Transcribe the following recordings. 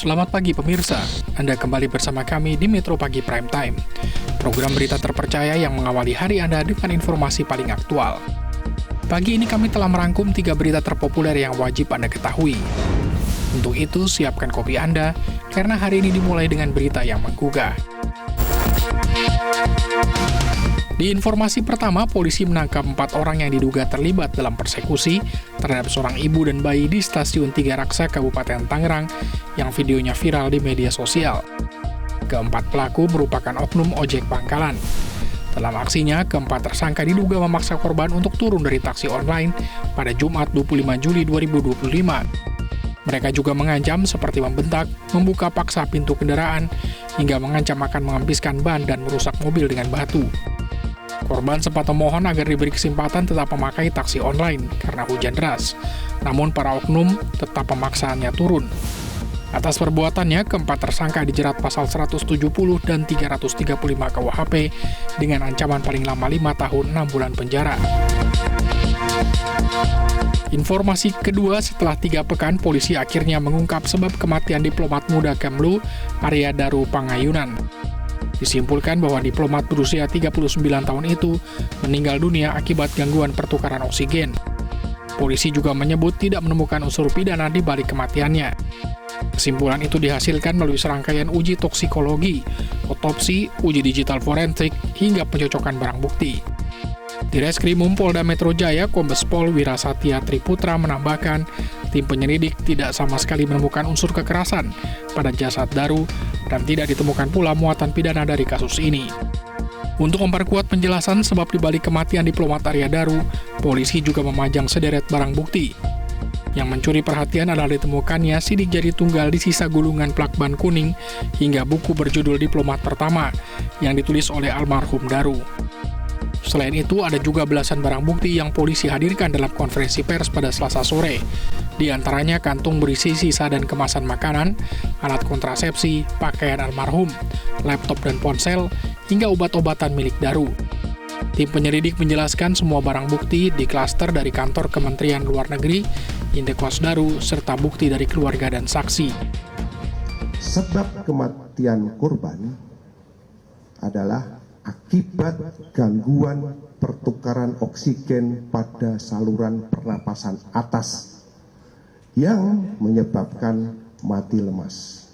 Selamat pagi pemirsa, Anda kembali bersama kami di Metro Pagi Prime Time. Program berita terpercaya yang mengawali hari Anda dengan informasi paling aktual. Pagi ini kami telah merangkum 3 berita terpopuler yang wajib Anda ketahui. Untuk itu, siapkan kopi Anda, karena hari ini dimulai dengan berita yang menggugah. Di informasi pertama, polisi menangkap 4 orang yang diduga terlibat dalam persekusi terhadap seorang ibu dan bayi di Stasiun Tiga Raksa, Kabupaten Tangerang, yang videonya viral di media sosial. Keempat pelaku merupakan oknum ojek pangkalan. Dalam aksinya, keempat tersangka diduga memaksa korban untuk turun dari taksi online pada Jumat 25 Juli 2025. Mereka juga mengancam seperti membentak, membuka paksa pintu kendaraan, hingga mengancam akan mengempiskan ban dan merusak mobil dengan batu. Korban sempat memohon agar diberi kesempatan tetap memakai taksi online karena hujan deras. Namun para oknum tetap memaksaannya turun. Atas perbuatannya, keempat tersangka dijerat pasal 170 dan 335 KUHP dengan ancaman paling lama 5 tahun 6 bulan penjara. Informasi kedua, setelah 3 pekan, polisi akhirnya mengungkap sebab kematian diplomat muda Kemlu, Arya Daru Pangayunan. Disimpulkan bahwa diplomat berusia 39 tahun itu meninggal dunia akibat gangguan pertukaran oksigen. Polisi juga menyebut tidak menemukan unsur pidana di balik kematiannya. Kesimpulan itu dihasilkan melalui serangkaian uji toksikologi, otopsi, uji digital forensik, hingga pencocokan barang bukti. Di Reskrimum Polda Metro Jaya, Kombes Pol Wirasatya Triputra menambahkan, tim penyelidik tidak sama sekali menemukan unsur kekerasan pada jasad Daru dan tidak ditemukan pula muatan pidana dari kasus ini. Untuk memperkuat penjelasan sebab dibalik kematian diplomat Arya Daru, polisi juga memajang sederet barang bukti. Yang mencuri perhatian adalah ditemukannya sidik jari tunggal di sisa gulungan plak ban kuning hingga buku berjudul Diplomat Pertama yang ditulis oleh almarhum Daru. Selain itu, ada juga belasan barang bukti yang polisi hadirkan dalam konferensi pers pada Selasa sore. Di antaranya kantung berisi sisa dan kemasan makanan, alat kontrasepsi, pakaian almarhum, laptop dan ponsel, hingga obat-obatan milik Daru. Tim penyelidik menjelaskan semua barang bukti di klaster dari kantor Kementerian Luar Negeri, Indekos Daru, serta bukti dari keluarga dan saksi. Sebab kematian korban adalah akibat gangguan pertukaran oksigen pada saluran pernapasan atas yang menyebabkan mati lemas.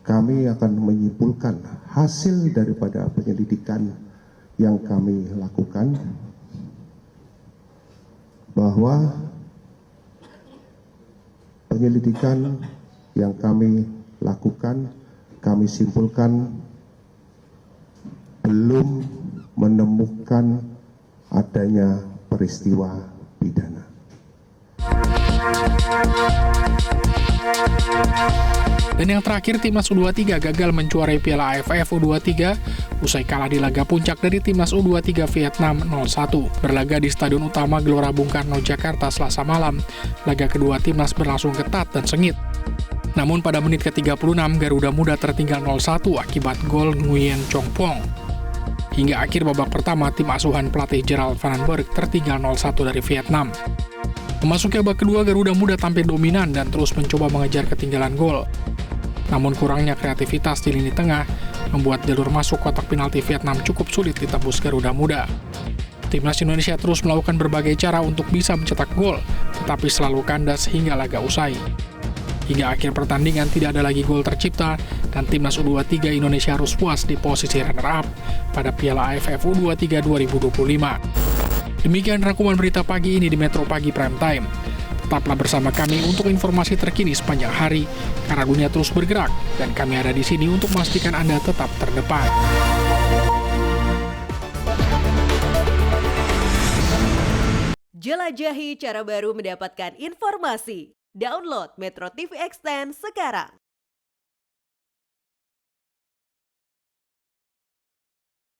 Kami akan menyimpulkan hasil daripada penyelidikan yang kami lakukan bahwa penyelidikan yang kami lakukan, kami simpulkan belum menemukan adanya peristiwa pidana. Dan yang terakhir, Timnas U23 gagal menjuarai Piala AFF U23 usai kalah di laga puncak dari Timnas U23 Vietnam 0-1. Berlaga di Stadion Utama Gelora Bung Karno, Jakarta, Selasa malam, laga kedua Timnas berlangsung ketat dan sengit. Namun pada menit ke-36, Garuda Muda tertinggal 0-1 akibat gol Nguyen Chong Pong. Hingga akhir babak pertama, tim asuhan pelatih Gerald Vandenberg tertinggal 0-1 dari Vietnam. Memasuki babak kedua, Garuda Muda tampil dominan dan terus mencoba mengejar ketinggalan gol. Namun kurangnya kreativitas di lini tengah membuat jalur masuk kotak penalti Vietnam cukup sulit ditembus Garuda Muda. Timnas Indonesia terus melakukan berbagai cara untuk bisa mencetak gol, tetapi selalu kandas hingga laga usai. Hingga akhir pertandingan tidak ada lagi gol tercipta dan Timnas U23 Indonesia harus puas di posisi runner-up pada Piala AFF U23 2025. Demikian rangkuman berita pagi ini di Metro Pagi Prime Time. Tetaplah bersama kami untuk informasi terkini sepanjang hari, karena dunia terus bergerak dan kami ada di sini untuk memastikan Anda tetap terdepan. Jelajahi cara baru mendapatkan informasi. Download Metro TV Extend sekarang.